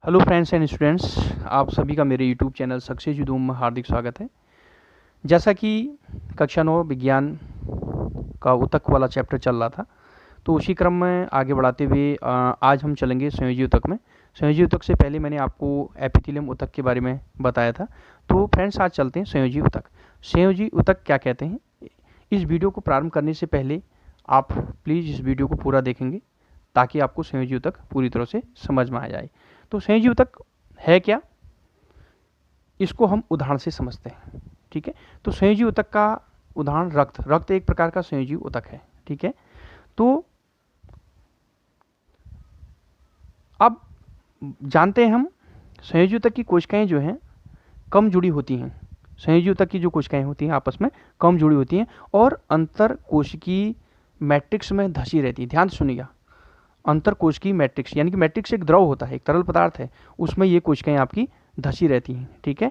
Hello friends and students, आप सभी का मेरे यूट्यूब चैनल सक्सेस यूट्यूब में हार्दिक स्वागत है। जैसा कि कक्षा 9 विज्ञान का ऊतक वाला चैप्टर चल रहा था, तो उसी क्रम में आगे बढ़ाते हुए आज हम चलेंगे संयोजी ऊतक में। संयोजी ऊतक से पहले मैंने आपको एपिथेलियम ऊतक के बारे में बताया था। तो फ्रेंड्स आज चलते हैं संयोजी ऊतक। संयोजी ऊतक क्या कहते हैं, इस वीडियो को प्रारंभ करने से पहले आप प्लीज़ इस वीडियो को पूरा देखेंगे ताकि आपको संयोजी ऊतक पूरी तरह से समझ में आ जाए। तो संयोजी ऊतक है क्या, इसको हम उदाहरण से समझते हैं। ठीक है, तो संयोजी ऊतक का उदाहरण रक्त एक प्रकार का संयोजी ऊतक है। ठीक है, तो अब जानते हैं हम संयोजी ऊतक की कोशिकाएं जो हैं कम जुड़ी होती हैं। संयोजी ऊतक की जो कोशिकाएं होती हैं आपस में कम जुड़ी होती हैं और अंतर कोशिकीय मैट्रिक्स में धसी रहती है। ध्यान से सुनिएगा, अंतर कोशिकीय मैट्रिक्स यानी कि मैट्रिक्स एक द्रव होता है, एक तरल पदार्थ है, उसमें ये कोशिकाएं आपकी धसी रहती हैं। ठीक है,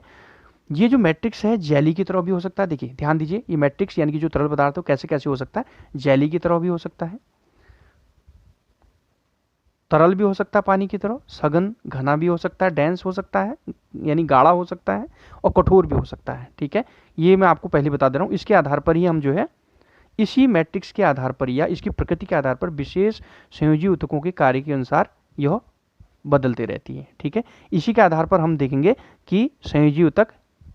ये जो मैट्रिक्स है जेली की तरह भी हो सकता है। देखिए ध्यान दीजिए, ये मैट्रिक्स यानी कि जो तरल पदार्थ है कैसे कैसे हो सकता है, जेली की तरह भी हो सकता है, तरल भी हो सकता है पानी की तरह, सघन घना भी हो सकता है, डेंस हो सकता है यानी गाढ़ा हो सकता है, और कठोर भी हो सकता है। ठीक है, ये मैं आपको पहले बता दे रहा हूँ। इसके आधार पर ही हम जो है इसी मैट्रिक्स के आधार पर या इसकी प्रकृति के आधार पर विशेष संयोजी ऊतकों के कार्य के अनुसार यह बदलते रहती है। ठीक है, इसी के आधार पर हम देखेंगे कि संयोजी ऊतक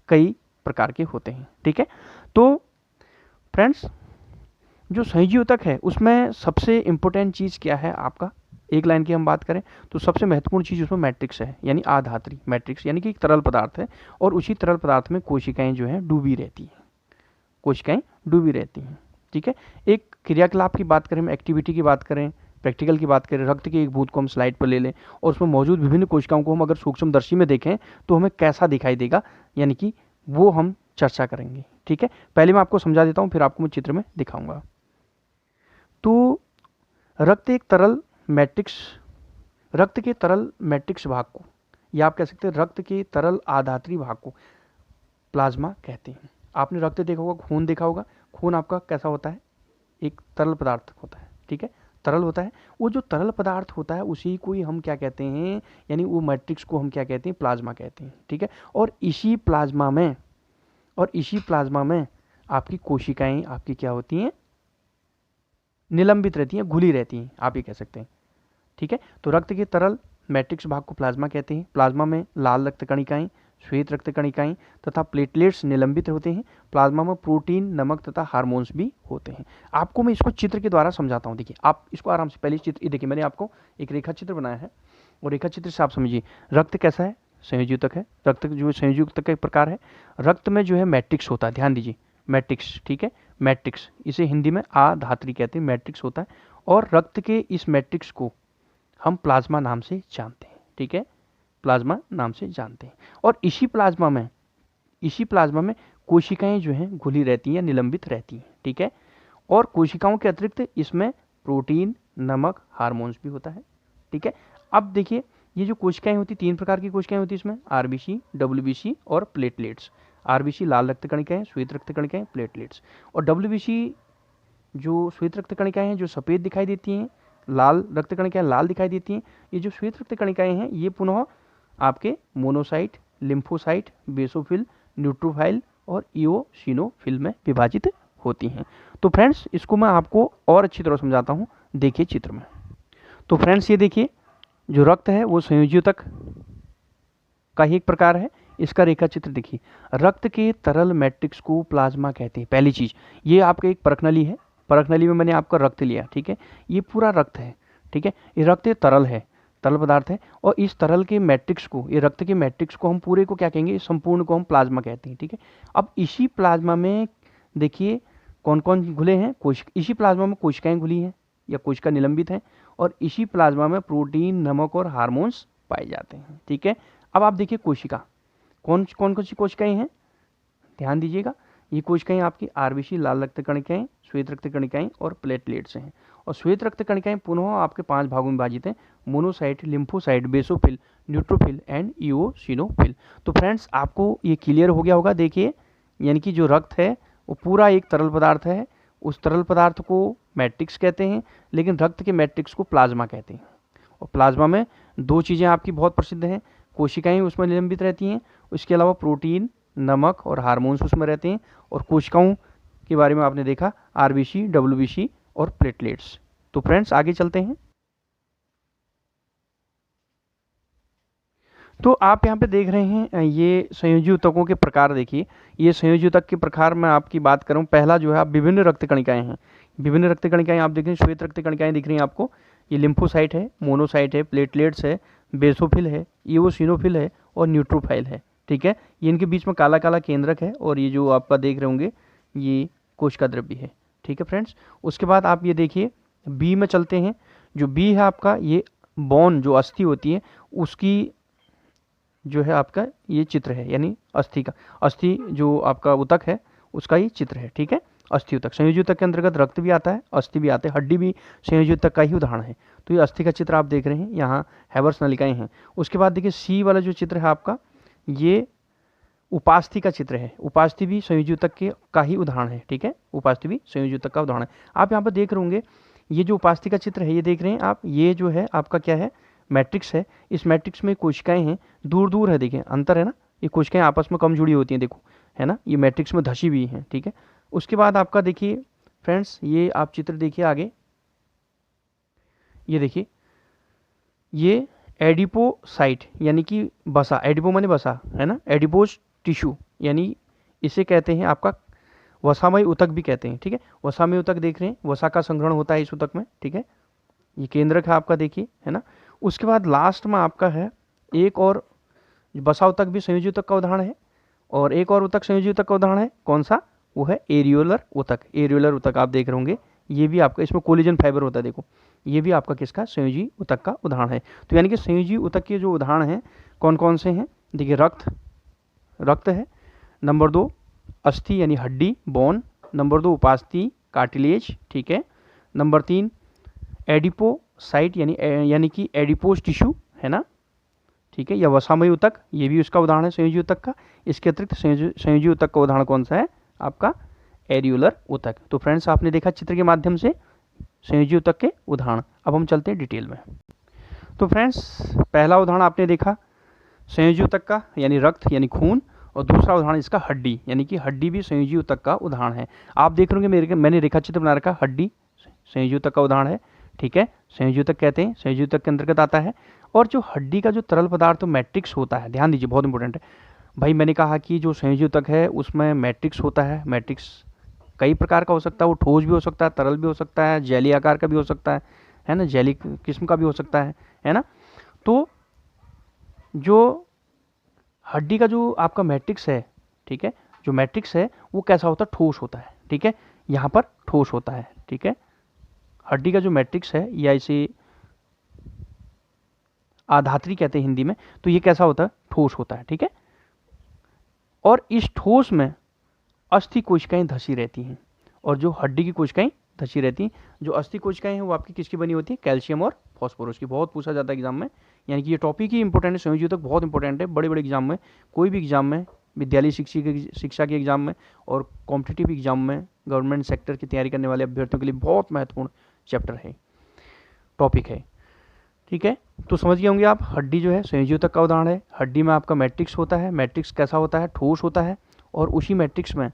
कई प्रकार के होते हैं। ठीक है, तो फ्रेंड्स जो संयोजी ऊतक है उसमें सबसे इंपॉर्टेंट चीज़ क्या है आपका, एक लाइन की हम बात करें तो सबसे महत्वपूर्ण चीज़ उसमें मैट्रिक्स है, यानी आधात्री मैट्रिक्स यानी कि एक तरल पदार्थ है और उसी तरल पदार्थ में कोशिकाएं जो हैं डूबी रहती हैं, कोशिकाएं डूबी रहती हैं। ठीक है, एक क्रियाकलाप की बात करें, एक्टिविटी की बात करें, प्रैक्टिकल की बात करें, रक्त के एक बूंद को हम स्लाइड पर ले लें और उसमें मौजूद विभिन्न कोशिकाओं को हम अगर सूक्ष्मदर्शी में देखें तो हमें कैसा दिखाई देगा, यानी कि वो हम चर्चा करेंगे। ठीक है, पहले मैं आपको समझा देता हूँ फिर आपको मैं चित्र में दिखाऊंगा। तो रक्त एक तरल मैट्रिक्स, रक्त के तरल मैट्रिक्स भाग को या आप कह सकते हैं रक्त के तरल आधात्री भाग को प्लाज्मा कहते हैं। आपने रक्त देखा होगा, खून देखा होगा, खून आपका कैसा होता है, एक तरल पदार्थ होता है। ठीक है, तरल होता है, वो जो तरल पदार्थ होता है उसी को ही हम क्या कहते हैं, यानी वो मैट्रिक्स को हम क्या कहते हैं, प्लाज्मा कहते हैं। ठीक है, और इसी प्लाज्मा में आपकी कोशिकाएं आपकी क्या होती हैं, निलंबित रहती हैं, घुली रहती हैं, आप ये कह सकते हैं। ठीक है, तो रक्त के तरल मैट्रिक्स भाग को प्लाज्मा कहते हैं। प्लाज्मा में लाल रक्त कणिकाएं, श्वेत रक्त कणिकाएं तथा प्लेटलेट्स निलंबित होते हैं। प्लाज्मा में प्रोटीन, नमक तथा हार्मोन्स भी होते हैं। आपको मैं इसको चित्र के द्वारा समझाता हूँ। देखिए आप इसको आराम से, पहले चित्र देखिए, मैंने आपको एक रेखा चित्र बनाया है और रेखा चित्र से आप समझिए रक्त कैसा है, संयोजी ऊतक है। रक्त जो संयोजी ऊतक का एक प्रकार है। रक्त में जो है मैट्रिक्स होता है, ध्यान दीजिए मैट्रिक्स। ठीक है, मैट्रिक्स, इसे हिंदी में आधात्री कहते हैं, मैट्रिक्स होता है और रक्त के इस मैट्रिक्स को हम प्लाज्मा नाम से जानते हैं। ठीक है, प्लाज्मा नाम से जानते हैं और इसी प्लाज्मा में कोशिकाएं जो हैं घुली रहती हैं, निलंबित रहती हैं। ठीक है, और कोशिकाओं के अतिरिक्त इसमें प्रोटीन, नमक, हार्मोन्स भी होता है। ठीक है, अब देखिए ये जो कोशिकाएं होती, तीन प्रकार की कोशिकाएं होती है इसमें, आरबीसी, डब्ल्यूबीसी और प्लेटलेट्स। आरबीसी लाल रक्त कणिकाएं, श्वेत रक्त कणिकाएं, प्लेटलेट्स। और डब्ल्यूबीसी जो श्वेत रक्त कणिकाएं हैं जो सफ़ेद दिखाई देती हैं, लाल रक्त कणिकाएं लाल दिखाई देती हैं। ये जो श्वेत रक्त कणिकाएं हैं ये पुनः आपके मोनोसाइट, लिम्फोसाइट, बेसोफिल, न्यूट्रोफाइल और इओसिनोफिल में विभाजित होती हैं। तो फ्रेंड्स इसको मैं आपको और अच्छी तरह समझाता हूँ, देखिए चित्र में। तो फ्रेंड्स ये देखिए जो रक्त है वो संयोजी ऊतक का ही एक प्रकार है। इसका रेखा चित्र देखिए, रक्त के तरल मैट्रिक्स को प्लाज्मा कहते हैं। पहली चीज, ये आपका एक परखनली है, परखनली में मैंने आपका रक्त लिया। ठीक है, ये पूरा रक्त है। ठीक है, ये रक्त तरल है, तरल पदार्थ है और इस तरल के मैट्रिक्स को, ये रक्त के मैट्रिक्स को हम पूरे को क्या कहेंगे, संपूर्ण को हम प्लाज्मा कहते हैं। ठीक है, अब इसी प्लाज्मा में देखिए कौन कौन घुले हैं, इसी प्लाज्मा में कोशिकाएं घुली हैं या कोशिका निलंबित है और इसी प्लाज्मा में प्रोटीन, नमक और हार्मोन्स पाए जाते हैं। ठीक है, अब आप देखिए कोशिका कौन कौन सी कोशिकाएं हैं, ध्यान दीजिएगा। ये कोशिकाएं आपकी आरबीसी, लाल रक्त कणिकाएं, श्वेत रक्त कणिकाएं और प्लेटलेट्स हैं। और श्वेत रक्त कणिकाएं पुनः आपके 5 भागों में विभाजित हैं, monocyte, lymphocyte, basophil, neutrophil and eosinophil. तो फ्रेंड्स आपको ये क्लियर हो गया होगा। देखिए यानी कि जो रक्त है वो पूरा एक तरल पदार्थ है, उस तरल पदार्थ को मैट्रिक्स कहते हैं, लेकिन रक्त के मैट्रिक्स को प्लाज्मा कहते हैं। और प्लाज्मा में दो चीज़ें आपकी बहुत प्रसिद्ध हैं, कोशिकाएं उसमें निलंबित रहती हैं, उसके अलावा प्रोटीन, नमक और हार्मोन्स उसमें रहते हैं, और कोशिकाओं के बारे में आपने देखा आरबीसी, डब्ल्यूबीसी और प्लेटलेट्स। तो फ्रेंड्स आगे चलते हैं। तो आप यहाँ पे देख रहे हैं ये संयोजी ऊतकों के प्रकार। देखिए ये संयोजी ऊतक के प्रकार में आपकी बात करूँ, पहला जो है आप विभिन्न रक्त कणिकाएं हैं। विभिन्न रक्त कणिकाएं आप देख रहे हैं, श्वेत रक्त कणिकाएं दिख रही हैं आपको। ये लिम्फोसाइट है, मोनोसाइट है, प्लेटलेट्स है, बेसोफिल है, इओसिनोफिल है और न्यूट्रोफाइल है। ठीक है, ये इनके बीच में काला काला केंद्रक है, और ये जो आपका देख रहे होंगे ये कोशिका द्रव्य है। ठीक है फ्रेंड्स, उसके बाद आप ये देखिए बी में चलते हैं। जो बी है आपका, ये बोन जो अस्थि होती है उसकी जो है आपका ये चित्र है, यानी अस्थि का, अस्थि जो आपका ऊतक है उसका ये चित्र है। ठीक है, अस्थि ऊतक, संयोजी ऊतक के अंतर्गत रक्त भी आता है, अस्थि भी आता है, हड्डी भी संयोजी ऊतक का ही उदाहरण है। तो ये अस्थि का चित्र आप देख रहे हैं, यहाँ हैवर्स नलिकाएं हैं। उसके बाद देखिए सी वाला जो चित्र है आपका, ये उपास्थि का चित्र है। उपास्थि भी संयोजी ऊतक के का ही उदाहरण है। ठीक है, उपास्थि भी संयोजी ऊतक का उदाहरण है। आप यहाँ पर देख रहे होंगे ये जो उपास्थि का चित्र है, ये देख रहे हैं आप, ये जो है आपका क्या है, मैट्रिक्स है। इस मैट्रिक्स में कोशिकाएं हैं, दूर दूर है, देखिए अंतर है ना, ये कोशिकाएं आपस में कम जुड़ी होती हैं, देखो है ना, ये मैट्रिक्स में धसी हुई हैं। ठीक है, उसके बाद आपका देखिए फ्रेंड्स, ये आप चित्र देखिए आगे, ये देखिए ये एडिपोसाइट यानी कि बसा, एडिपो माने बसा है ना, एडिपोज टिश्यू, यानी इसे कहते हैं आपका वसामय ऊतक भी कहते हैं। ठीक है, वसामय ऊतक देख रहे हैं, वसा का संग्रहण होता है इस ऊतक में। ठीक है, ये केंद्रक है आपका, देखिए है ना। उसके बाद लास्ट में आपका है एक और बसा ऊतक भी संयोजी ऊतक का उदाहरण है, और एक और ऊतक संयोजी ऊतक का उदाहरण है, कौन सा, वो है एरियोलर ऊतक। एरियोलर ऊतक आप देख रहे होंगे, ये भी आपका, इसमें कोलेजन फाइबर होता है, देखो ये भी आपका किसका, संयोजी ऊतक का उदाहरण है। तो यानी कि संयोजी ऊतक के जो उदाहरण हैं कौन कौन से हैं, देखिए रक्त है, नंबर 2 अस्थि यानी हड्डी, बोन, नंबर 2 उपास्थि कार्टिलेज। ठीक है, नंबर 3 एडिपोसाइट यानी कि एडिपोज टिश्यू है ना। ठीक है, या वसामय ऊतक, ये भी उसका उदाहरण है संयोजी ऊतक का। इसके अतिरिक्त संयोजी ऊतक का उदाहरण कौन सा है आपका, एरियोलर ऊतक। तो फ्रेंड्स आपने देखा चित्र के माध्यम से संयोजी ऊतक के उदाहरण। अब हम चलते हैं डिटेल में। तो फ्रेंड्स पहला उदाहरण आपने देखा संयोजी ऊतक का, यानी रक्त यानी खून, और दूसरा उदाहरण इसका हड्डी, यानी कि हड्डी भी संयोजी ऊतक का उदाहरण है। आप देख रहे होंगे मैंने रेखा चित्र बना रखा, हड्डी संयोजी ऊतक का उदाहरण है। ठीक है, संयोजी ऊतक कहते हैं, संयोजी ऊतक के अंतर्गत आता है। और जो हड्डी का जो तरल पदार्थ मैट्रिक्स होता है, ध्यान दीजिए बहुत इंपॉर्टेंट है भाई, मैंने कहा कि जो संयोजी ऊतक है उसमें मैट्रिक्स होता है। मैट्रिक्स कई प्रकार का हो सकता है, वो ठोस भी हो सकता है, तरल भी हो सकता है, जेली आकार का भी हो सकता है ना, जेली किस्म का भी हो सकता है ना। तो जो हड्डी का जो आपका मैट्रिक्स है, ठीक है, जो मैट्रिक्स है वो कैसा होता है, ठोस होता है। ठीक है, यहाँ पर ठोस होता है। ठीक है, हड्डी का जो मैट्रिक्स है, या इसे आधात्री कहते हैं हिंदी में, तो ये कैसा होता है, ठोस होता है। ठीक है, और इस ठोस में अस्थि कोशिकाएं धसी रहती हैं, और जो हड्डी की कोशिकाएं धसी रहती हैं। जो अस्थि कोशिकाएं हैं वो आपकी किसकी बनी होती है, कैल्शियम और फॉस्फोरस की। बहुत पूछा जाता है एग्जाम में, यानी कि ये टॉपिक ही इंपॉर्टेंट है, संयोजी ऊतक बहुत इंपॉर्टेंट है बड़े बड़े एग्जाम में, कोई भी एग्जाम में, विद्यालय शिक्षा के एग्जाम में और कॉम्पिटिटिव एग्जाम में, गवर्नमेंट सेक्टर की तैयारी करने वाले अभ्यर्थियों के लिए बहुत महत्वपूर्ण चैप्टर है, टॉपिक है। ठीक है, तो समझ गए होंगे आप, हड्डी जो है संयोजी ऊतक का उदाहरण है। हड्डी में आपका मैट्रिक्स होता है, मैट्रिक्स कैसा होता है, ठोस होता है, और उसी मैट्रिक्स में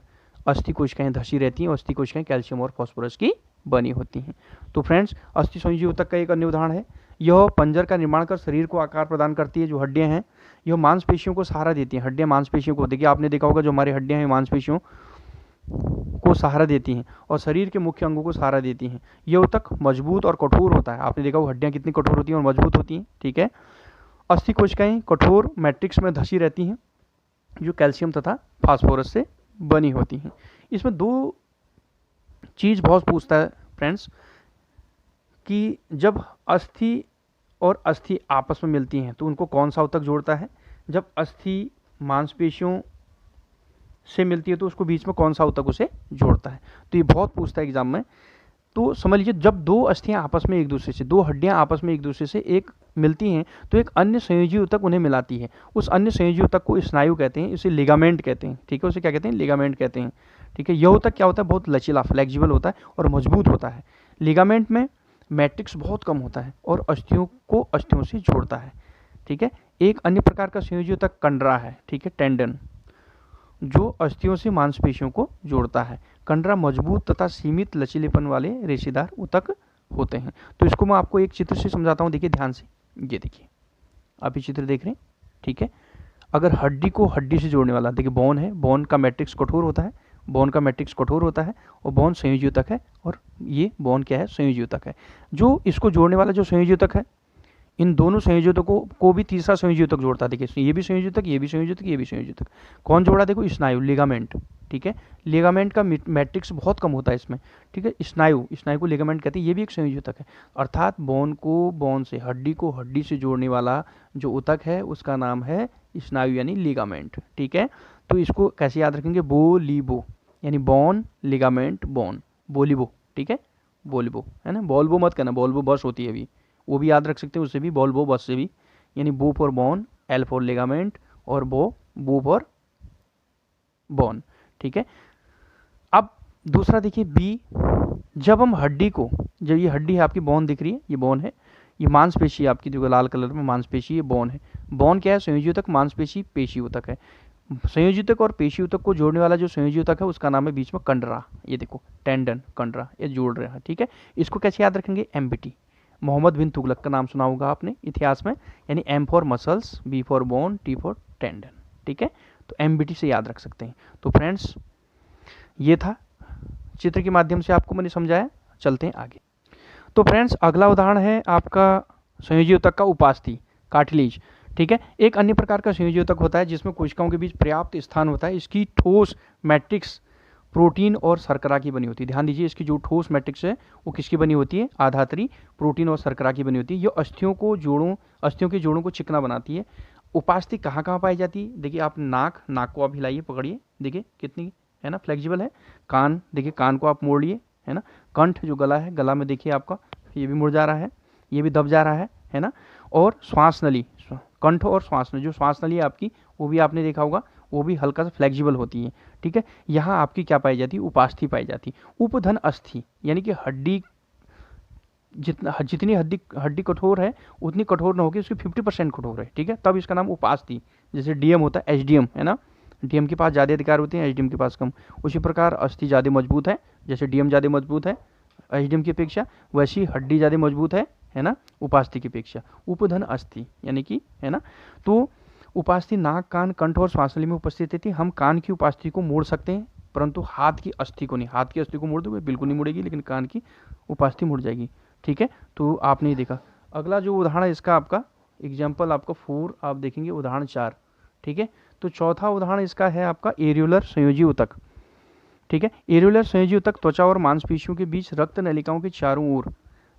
अस्थि कोशिकाएं धसी रहती हैं, और अस्थि कोशिकाएं कैल्शियम और फॉस्फोरस की बनी होती हैं। तो फ्रेंड्स अस्थि संयोजी ऊतक का एक अन्य उदाहरण है, यह पंजर का निर्माण कर शरीर को आकार प्रदान करती है। जो हड्डियां हैं यह मांसपेशियों को सहारा देती हैं। हड्डियां मांसपेशियों को, देखिए आपने देखा होगा जो हमारी हड्डियां हैं मांसपेशियों को सहारा देती हैं और शरीर के मुख्य अंगों को सहारा देती हैं। यह ऊतक मजबूत और कठोर होता है। आपने देखा होगा हड्डियां कितनी कठोर होती हैं और मजबूत होती हैं। ठीक है, अस्थि कोशिकाएं कठोर मैट्रिक्स में धसी रहती हैं जो कैल्शियम तथा फास्फोरस से बनी होती हैं। इसमें दो चीज़ बहुत पूछता है फ्रेंड्स, कि जब अस्थि और अस्थि आपस में मिलती हैं तो उनको कौन सा ऊतक जोड़ता है। जब अस्थि मांसपेशियों से मिलती है तो उसको बीच में कौन सा ऊतक उसे जोड़ता है। तो ये बहुत पूछता है एग्जाम में। तो समझ लीजिए जब दो अस्थियां आपस में एक दूसरे से, दो हड्डियां आपस में एक दूसरे से एक मिलती हैं तो एक अन्य संयोजी ऊतक उन्हें मिलाती है। उस अन्य संयोजी ऊतक को स्नायु कहते हैं, इसे लिगामेंट कहते हैं। ठीक है, उसे क्या कहते हैं, लिगामेंट कहते हैं। ठीक है, यह ऊतक क्या होता है, बहुत लचीला फ्लेक्सिबल होता है और मजबूत होता है। लिगामेंट में मैट्रिक्स बहुत कम होता है और अस्थियों को अस्थियों से जोड़ता है। ठीक है, एक अन्य प्रकार का संयोजी ऊतक कंडरा है। ठीक है, टेंडन, जो अस्थियों से मांसपेशियों को जोड़ता है। कंडरा मजबूत तथा सीमित लचीलेपन वाले रेशेदार ऊतक होते हैं। तो इसको मैं आपको एक चित्र से समझाता हूँ, देखिए ध्यान से। ये देखिए, आप ये चित्र देख रहे हैं। ठीक है, अगर हड्डी को हड्डी से जोड़ने वाला, देखिए बोन है, बोन का मैट्रिक्स कठोर होता है, बोन का मैट्रिक्स कठोर होता है और बोन संयोजी ऊतक है, और ये बोन क्या है, संयोजी ऊतक है। जो इसको जोड़ने वाला जो संयोजी ऊतक है, इन दोनों संयोजकों को भी तीसरा संयोजक जोड़ता है। देखिए ये भी संयोजक, ये भी संयोजक, ये भी संयोजक। कौन जोड़ा, देखो स्नायु, लिगामेंट। ठीक है, लिगामेंट का मैट्रिक्स बहुत कम होता है इसमें। ठीक है, स्नायु, स्नायु को लिगामेंट कहते हैं, ये भी एक संयोजक है। अर्थात बोन को बोन से, हड्डी को हड्डी से जोड़ने वाला जो ऊतक है उसका नाम है स्नायु यानी लिगामेंट। ठीक है, तो इसको कैसे याद रखेंगे, बोलीबो, यानी बोन लिगामेंट बोन, बोलीबो। ठीक है, बोलीबो है ना, बोल्बो मत कहना, बोल्बो बस होती है अभी, वो भी याद रख सकते हैं, उससे भी, बोल्बो बस से भी। यानी बो for bone, L for ligament, और बो फॉर बोन। ठीक है, अब दूसरा देखिए बी, जब हम हड्डी को, जब ये हड्डी है आपकी, बोन दिख रही है, ये बोन है, ये मांसपेशी आपकी जो लाल कलर में मांसपेशी, ये बोन है। बोन क्या है, संयोजी ऊतक, मांसपेशी पेशी ऊतक है। संयोजी ऊतक और पेशी ऊतक को जोड़ने वाला जो संयोजी ऊतक है उसका नाम है बीच में कंडरा। ये देखो टेंडन, कंडरा, ये जोड़ रहे हैं। ठीक है, इसको कैसे याद रखेंगे, एमबीटी, मोहम्मद बिन तुगलक का नाम सुना होगा आपने इतिहास में। यानी M for muscles, B for bone, T for tendon. ठीक है, तो एमबीटी से याद रख सकते हैं। तो फ्रेंड्स ये था, चित्र के माध्यम से आपको मैंने समझाया। चलते हैं आगे। तो फ्रेंड्स अगला उदाहरण है आपका संयोजी ऊतक का उपास्थि, कार्टिलेज। ठीक है, एक अन्य प्रकार का संयोजी ऊतक होता है जिसमें कोशिकाओं के बीच पर्याप्त स्थान होता है। इसकी ठोस मैट्रिक्स प्रोटीन और शर्करा की बनी होती है। ध्यान दीजिए, इसकी जो ठोस मैट्रिक्स है वो किसकी बनी होती है, आधात्री, प्रोटीन और शर्करा की बनी होती है। ये अस्थियों के जोड़ों को चिकना बनाती है। उपास्थि कहाँ कहाँ पाई जाती है, देखिए आप नाक को आप हिलाइए, पकड़िए, देखिए कितनी है ना फ्लेक्सिबल है। कान, देखिए कान को आप मोड़ लिए, है ना। कंठ जो गला है, गला में देखिए आपका ये भी मुड़ जा रहा है, ये भी दब जा रहा है ना। और श्वास नली, कंठ और श्वास नली, जो श्वास नली है आपकी वो भी आपने देखा होगा, वो भी हल्का सा फ्लेक्सिबल होती है। ठीक है, यहाँ आपकी क्या पाई जाती है, उपास्थि पाई जाती है। उपधन अस्थि, यानी कि हड्डी जितनी हड्डी कठोर है उतनी कठोर न होगी, उसकी 50% कठोर है। ठीक है, तब इसका नाम उपास्थि। जैसे डीएम होता है, एचडीएम है ना, डीएम के पास ज़्यादा अधिकार होते हैं, एचडीएम के पास कम। उसी प्रकार अस्थि ज़्यादा मजबूत है, जैसे डीएम ज़्यादा मजबूत है एचडीएम की अपेक्षा, वैसी हड्डी ज़्यादा मजबूत है ना, उपास्थि की अपेक्षा। उपधन अस्थि यानी कि, है ना। तो उपास्थि नाक, कान, कंठ और श्वासनली में उपस्थित रहती है। हम कान की उपास्थि को मोड़ सकते हैं, परंतु हाथ की अस्थि को नहीं। हाथ की अस्थि को मोड़ दोगे बिल्कुल नहीं मुड़ेगी, लेकिन कान की उपास्थि मुड़ जाएगी। ठीक है, तो आपने ये देखा। अगला जो उदाहरण है इसका आपका एग्जाम्पल आपका 4 आप देखेंगे, उदाहरण 4। ठीक है, तो चौथा उदाहरण इसका है आपका एरियोलर संयोजी ऊतक। ठीक है, एरियोलर संयोजी ऊतक त्वचा और मांसपेशियों के बीच रक्त नलिकाओं के चारों ओर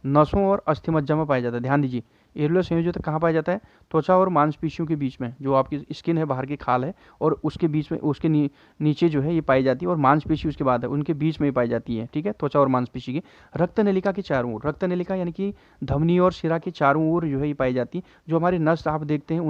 नसों और अस्थिमज्जा में पाया जाता है। ध्यान दीजिए, एरियोलर संयोजी ऊतक कहाँ पाया जाता है, त्वचा और मांसपेशियों के बीच में, जो आपकी स्किन है, बाहर की खाल है, और उसके बीच में, उसके नीचे जो है ये पाई जाती है, और मांसपेशी उसके बाद है, उनके बीच में पाई जाती है। ठीक है, त्वचा और मांसपेशी की रक्त नलिका के चारों ओर, रक्त नलिका यानी कि धमनी और शिरा के चारों ओर जो है ये पाई जाती है। जो हमारे नस आप देखते हैं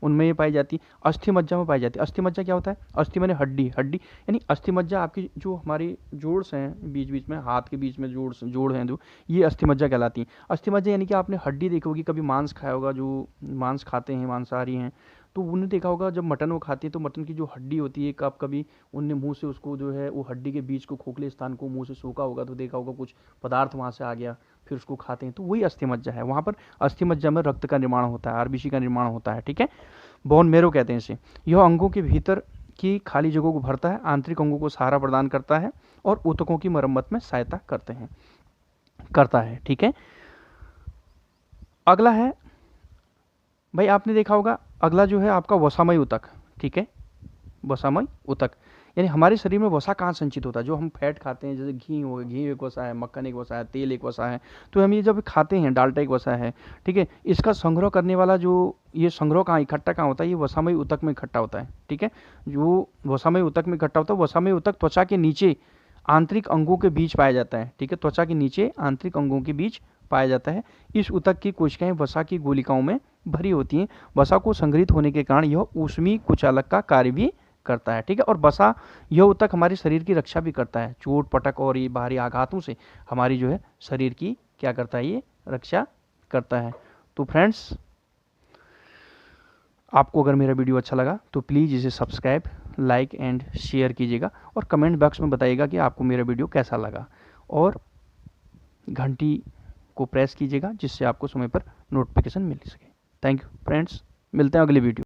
उनमें ये पाई जाती है। अस्थिमज्जा में पाई जाती है। अस्थिमज्जा क्या होता है, अस्थि माने हड्डी, हड्डी यानी अस्थिमज्जा आपकी जो हमारी जोड़्स हैं बीच बीच में, हाथ के बीच में जोड़ हैं जो, ये अस्थिमज्जा कहलाती है। अस्थिमज्जा यानी कि आपने हड्डी देखी होगी, कभी मांस खाया होगा, जो मांस खाते हैं, मांसाहारी हैं, तो उन्हें देखा होगा जब मटन वो खाते हैं तो मटन की जो हड्डी होती है, कभी उनने मुंह से उसको जो है वो हड्डी के बीच को, खोखले स्थान को मुंह से सूखा होगा तो देखा होगा कुछ पदार्थ वहाँ से आ गया, फिर उसको खाते हैं, तो वही अस्थिमज्जा है। वहाँ पर अस्थिमज्जा में रक्त का निर्माण होता है, आरबीसी का निर्माण होता है। ठीक है, बोन मेरो कहते हैं इसे। यह अंगों के भीतर की खाली जगहों को भरता है, आंतरिक अंगों को सहारा प्रदान करता है और ऊतकों की मरम्मत में सहायता करता है। ठीक है, अगला है भाई, आपने देखा होगा, अगला जो है आपका वसामय ऊतक। ठीक है, वसामय ऊतक यानी हमारे शरीर में वसा कहाँ संचित होता है, जो हम फैट खाते हैं, जैसे घी हो गया, घी एक वसा है, मक्खन एक वसा है, तेल एक वसा है, तो हम ये जब खाते हैं, डाल्टा एक वसा है। ठीक है, इसका संग्रह करने वाला जो ये संग्रह कहाँ इकट्ठा कहाँ होता है, ये वसामय ऊतक में इकट्ठा होता है। ठीक है, जो वसामय ऊतक में इकट्ठा होता है, वसामय ऊतक त्वचा के नीचे आंतरिक अंगों के बीच पाया जाता है। ठीक है, त्वचा के नीचे आंतरिक अंगों के बीच पाया जाता है। इस ऊतक की कोशिकाएं वसा की गोलिकाओं में भरी होती हैं। वसा को संग्रहित होने के कारण यह ऊष्मीय कुचालक का कार्य भी करता है। ठीक है, और वसा यह ऊतक हमारे शरीर की रक्षा भी करता है, चोट पटक और ये बाहरी आघातों से हमारी जो है शरीर की क्या करता है, ये रक्षा करता है। तो फ्रेंड्स, आपको अगर मेरा वीडियो अच्छा लगा तो प्लीज़ इसे सब्सक्राइब, लाइक एंड शेयर कीजिएगा और कमेंट बॉक्स में बताइएगा कि आपको मेरा वीडियो कैसा लगा, और घंटी को प्रेस कीजिएगा जिससे आपको समय पर नोटिफिकेशन मिल सके। थैंक यू फ्रेंड्स, मिलते हैं अगली वीडियो।